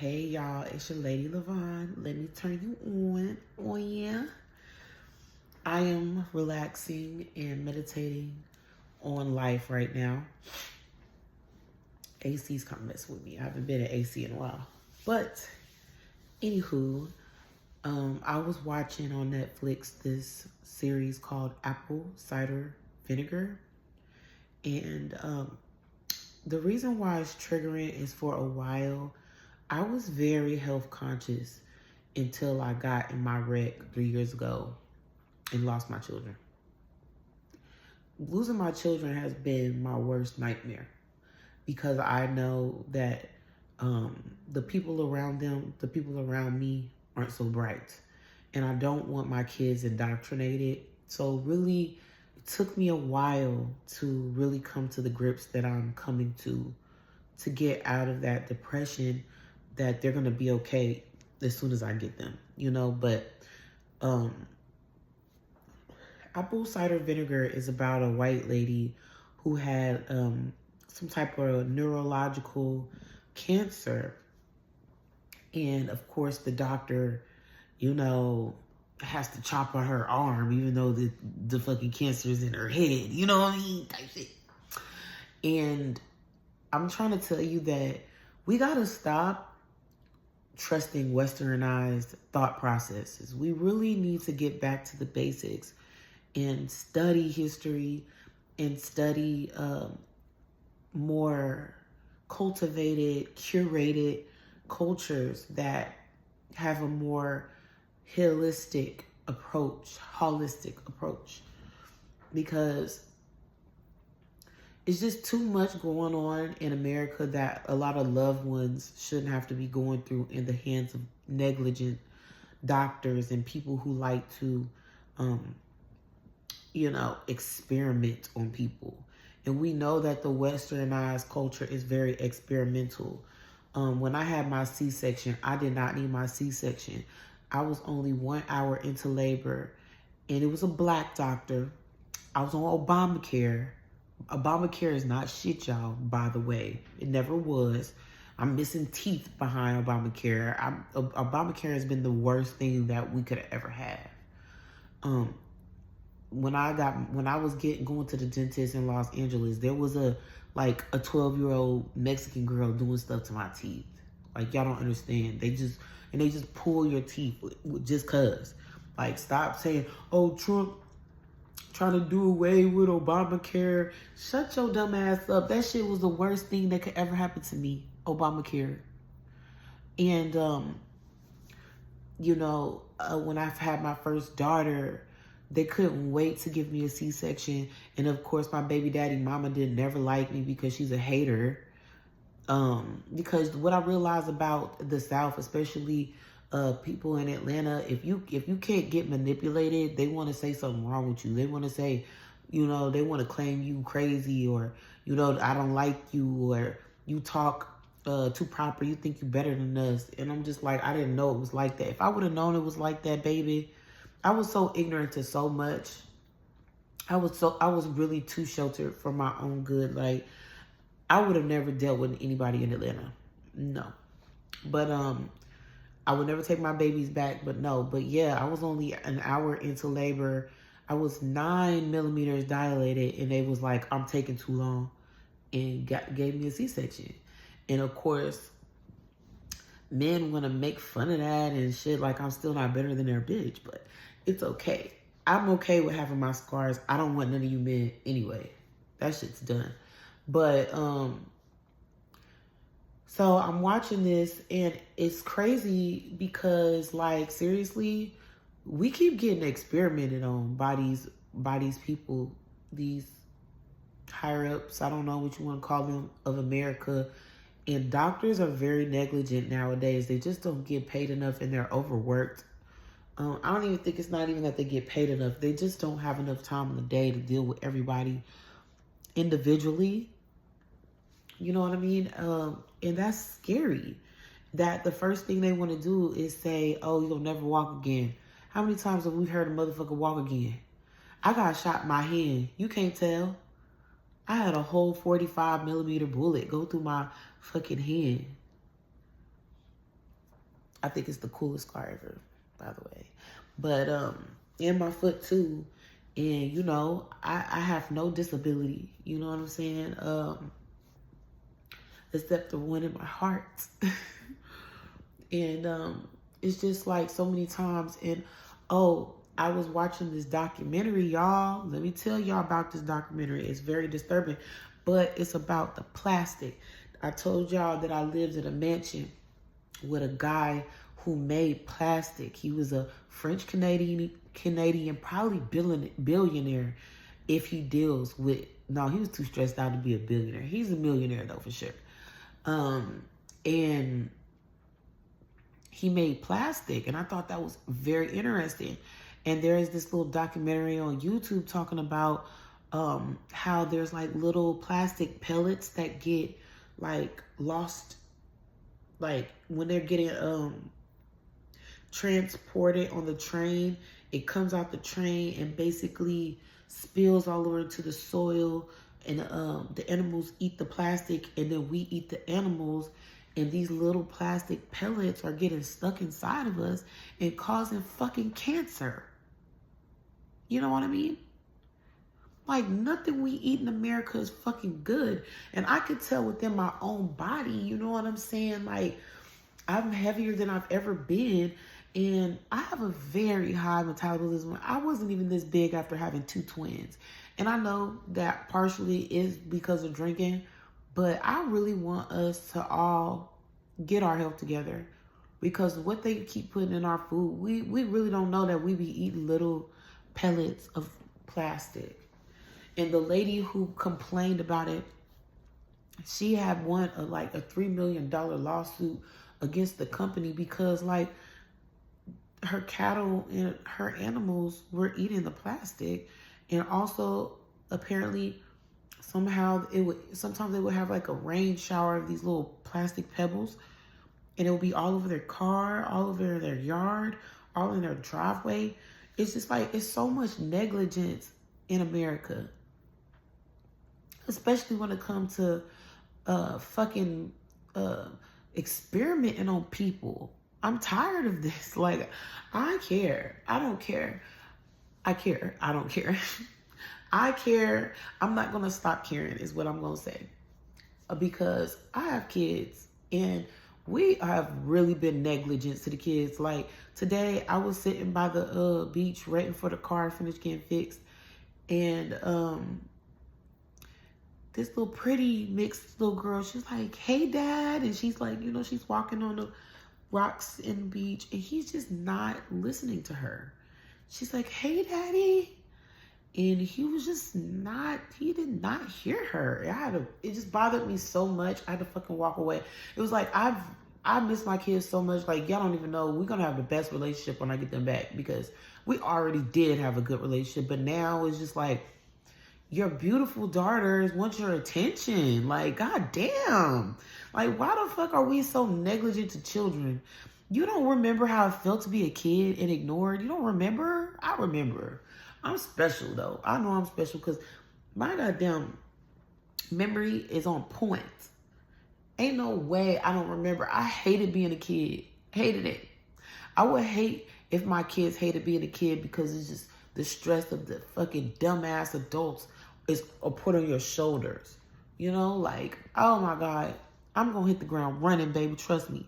Hey y'all, it's your lady Lavon. Let me turn you on. Oh yeah. I am relaxing and meditating on life right now. AC's come mess with me. I haven't been at AC in a while. But anywho, I was watching on Netflix this series called Apple Cider Vinegar. And the reason why it's triggering is for a while I was very health conscious until I got in my wreck 3 years ago and lost my children. Losing my children has been my worst nightmare because I know that the people around them, the people around me aren't so bright. And I don't want my kids indoctrinated. So really, it took me a while to really come to the grips that I'm coming to get out of that depression that they're going to be okay as soon as I get them, but apple cider vinegar is about a white lady who had some type of neurological cancer. And of course, the doctor, has to chop on her arm, even though the fucking cancer is in her head. You know what I mean? Type shit. And I'm trying to tell you that we got to stop trusting westernized thought processes. We really need to get back to the basics and study history and study more cultivated, curated cultures that have a more holistic approach, because it's just too much going on in America that a lot of loved ones shouldn't have to be going through in the hands of negligent doctors and people who like to, experiment on people. And we know that the westernized culture is very experimental. When I had my C-section, I did not need my C-section. I was only 1 hour into labor, and it was a black doctor. I was on Obamacare. Obamacare is not shit, y'all, by the way. It never was. I'm missing teeth behind Obamacare. Obamacare has been the worst thing that we could ever have. When I was going to the dentist in Los Angeles, there was a 12-year-old Mexican girl doing stuff to my teeth. Like, y'all don't understand. They just pull your teeth just cause. Like, stop saying, "Oh, Trump trying to do away with Obamacare." Shut your dumb ass up. That shit was the worst thing that could ever happen to me, Obamacare. And, when I've had my first daughter, they couldn't wait to give me a C-section. And of course, my baby daddy mama did never like me because she's a hater. Because what I realized about the South, especially people in Atlanta, if you can't get manipulated, they want to say something wrong with you. They want to say, they want to claim you crazy, or, I don't like you, or you talk too proper, you think you better than us. And I'm just like, I didn't know it was like that. If I would have known it was like that, baby, I was so ignorant to so much. I was really too sheltered for my own good. Like, I would have never dealt with anybody in Atlanta. No. But I would never take my babies back, but no. But yeah, I was only an hour into labor. I was 9 millimeters dilated, and they was like, "I'm taking too long," and gave me a C-section. And of course, men want to make fun of that and shit, like I'm still not better than their bitch, but it's okay. I'm okay with having my scars. I don't want none of you men anyway. That shit's done. But so I'm watching this, and it's crazy because, like, seriously, we keep getting experimented on by these people, these higher ups, I don't know what you want to call them, of America. And doctors are very negligent nowadays. They just don't get paid enough, and they're overworked. I don't even think it's not even that they get paid enough. They just don't have enough time in the day to deal with everybody individually. You know what I mean? And that's scary. That the first thing they want to do is say, "Oh, you'll never walk again." How many times have we heard a motherfucker walk again? I got shot in my hand. You can't tell. I had a whole 45 millimeter bullet go through my fucking hand. I think it's the coolest car ever, by the way. But and my foot too. And you know, I have no disability. You know what I'm saying? Except the one in my heart. And it's just like so many times. And oh, I was watching this documentary, y'all. Let me tell y'all about this documentary. It's very disturbing, but it's about the plastic. I told y'all that I lived in a mansion with a guy who made plastic. He was a French Canadian, probably billionaire if he deals with, no, he was too stressed out to be a billionaire. He's a millionaire though, for sure. And he made plastic, and I thought that was very interesting. And there is this little documentary on YouTube talking about how there's like little plastic pellets that get like lost, like when they're getting transported on the train. It comes out the train and basically spills all over into the soil, and the animals eat the plastic, and then we eat the animals, and these little plastic pellets are getting stuck inside of us and causing fucking cancer. You know what I mean? Like, nothing we eat in America is fucking good. And I could tell within my own body, you know what I'm saying? Like, I'm heavier than I've ever been, and I have a very high metabolism. I wasn't even this big after having 2 twins. And I know that partially is because of drinking, but I really want us to all get our health together, because what they keep putting in our food, we really don't know that we be eating little pellets of plastic. And the lady who complained about it, she had won a $3 million lawsuit against the company because like her cattle and her animals were eating the plastic. And also apparently sometimes they would have like a rain shower of these little plastic pebbles, and it would be all over their car, all over their yard, all in their driveway. It's just like, it's so much negligence in America, especially when it comes to fucking experimenting on people. I'm tired of this. Like, I care. I don't care. I care. I don't care. I care. I'm not going to stop caring is what I'm going to say. Because I have kids, and we have really been negligent to the kids. Like, today I was sitting by the beach waiting for the car to finish getting fixed. And this little pretty mixed little girl, she's like, "Hey, Dad." And she's like, you know, she's walking on the rocks in the beach, and he's just not listening to her. She's like, "Hey, Daddy." And he was just not, he did not hear her. It just bothered me so much. I had to fucking walk away. It was like, I miss my kids so much. Like, y'all don't even know. We're going to have the best relationship when I get them back, because we already did have a good relationship. But now it's just like, your beautiful daughters want your attention. Like, goddamn. Like, why the fuck are we so negligent to children? You don't remember how it felt to be a kid and ignored? You don't remember? I remember. I'm special, though. I know I'm special because my goddamn memory is on point. Ain't no way I don't remember. I hated being a kid. Hated it. I would hate if my kids hated being a kid, because it's just the stress of the fucking dumbass adults is put on your shoulders. You know, like, oh my God, I'm going to hit the ground running, baby. Trust me.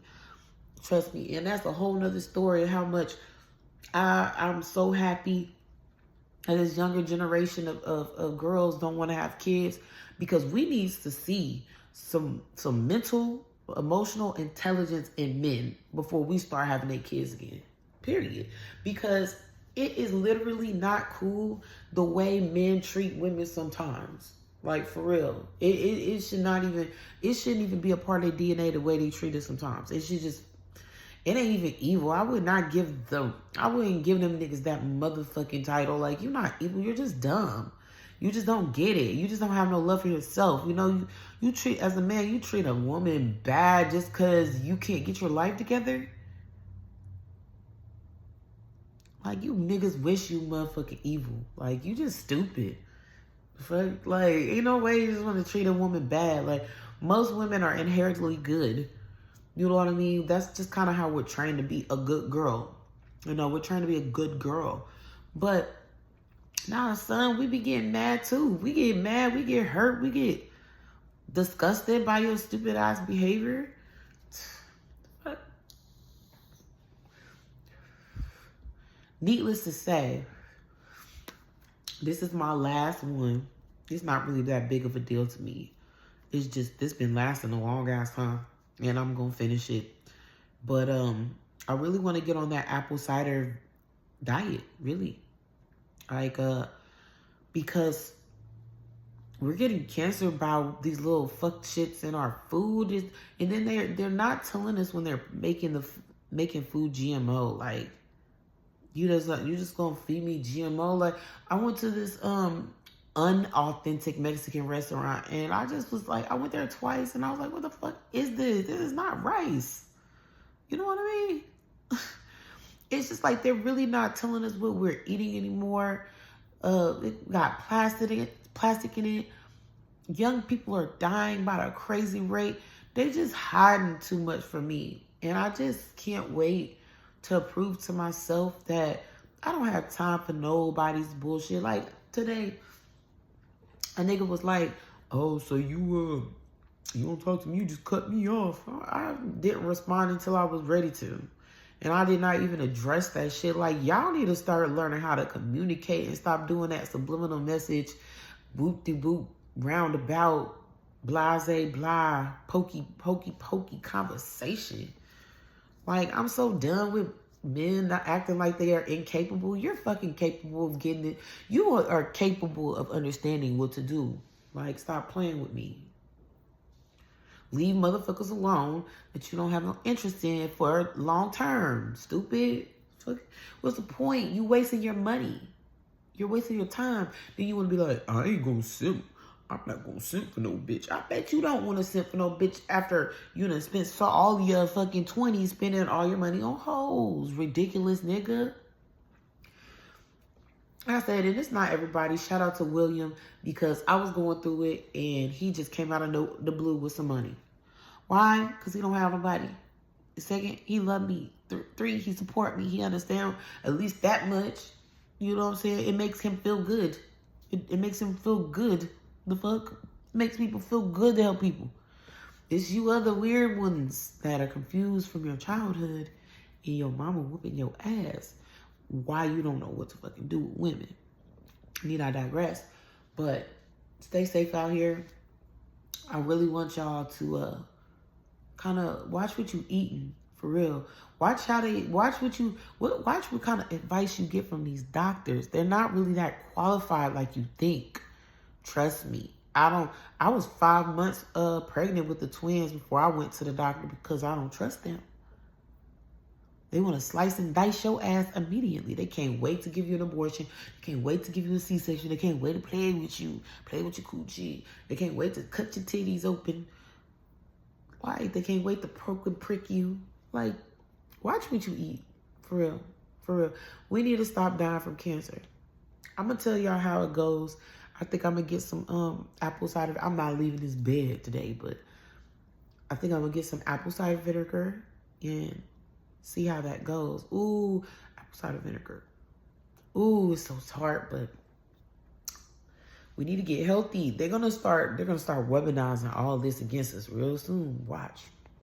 Trust me. And that's a whole nother story of how much I'm so happy that this younger generation of girls don't want to have kids, because we need to see some mental, emotional intelligence in men before we start having their kids again. Period. Because it is literally not cool the way men treat women sometimes. Like, for real. It should not even, it shouldn't even be a part of their DNA the way they treat us sometimes. It should just, it ain't even evil. I wouldn't give them niggas that motherfucking title. Like, you're not evil, you're just dumb. You just don't get it. You just don't have no love for yourself. You know, you treat, as a man, you treat a woman bad just because you can't get your life together. Like, you niggas wish you motherfucking evil. Like, you just stupid. Fuck, like, ain't no way you just want to treat a woman bad. Like, most women are inherently good. You know what I mean? That's just kind of how we're trained to be a good girl. You know, we're trying to be a good girl. But now, son, we be getting mad too. We get mad, we get hurt, we get disgusted by your stupid ass behavior. Needless to say, this is my last one. It's not really that big of a deal to me. It's just, this been lasting a long ass time. And I'm going to finish it. But I really want to get on that apple cider diet, really. Like, because we're getting cancer by these little fuck shits in our food. And then they're not telling us when they're making food GMO. Like, you just gonna feed me GMO? Like, I went to this unauthentic Mexican restaurant, and I just was like, I went there twice, and I was like, what the fuck is this? This is not rice. You know what I mean? It's just like they're really not telling us what we're eating anymore. It got plastic in it. Young people are dying by a crazy rate. They just hiding too much from me, and I just can't wait to prove to myself that I don't have time for nobody's bullshit. Like today, a nigga was like, oh, so you don't talk to me, you just cut me off. I didn't respond until I was ready to. And I did not even address that shit. Like, y'all need to start learning how to communicate and stop doing that subliminal message, whoop-de-whoop, roundabout, blase, blah, pokey conversation. Like, I'm so done with men not acting like they are incapable. You're fucking capable of getting it. You are capable of understanding what to do. Like, stop playing with me. Leave motherfuckers alone that you don't have no interest in for long term. Stupid. What's the point? You wasting your money. You're wasting your time. Then you want to be like, I ain't gonna simp. I'm not gonna simp for no bitch. I bet you don't want to simp for no bitch after you done spent all your fucking 20s spending all your money on hoes. Ridiculous nigga. Like I said, and it's not everybody. Shout out to William, because I was going through it and he just came out of the blue with some money. Why? Because he don't have nobody. Second, he love me. Three, he support me. He understand at least that much. You know what I'm saying? It makes him feel good. It makes him feel good. The fuck? It makes people feel good to help people. It's you other weird ones that are confused from your childhood and your mama whooping your ass. Why you don't know what to fucking do with women. Need I digress. But stay safe out here. I really want y'all to kind of watch what you eating, for real. Watch what kind of advice you get from these doctors. They're not really that qualified like you think. Trust me. I was 5 months pregnant with the twins before I went to the doctor because I don't trust them. They want to slice and dice your ass immediately. They can't wait to give you an abortion. They can't wait to give you a C-section. They can't wait to play with your coochie. They can't wait to cut your titties open. Like, they can't wait to poke and prick you. Like, watch what you eat. For real. For real. We need to stop dying from cancer. I'm going to tell y'all how it goes. I think I'm going to get some apple cider. I'm not leaving this bed today, but I think I'm going to get some apple cider vinegar and see how that goes. Ooh, apple cider vinegar. Ooh, it's so tart, but we need to get healthy. They're gonna start weaponizing all this against us real soon. Watch.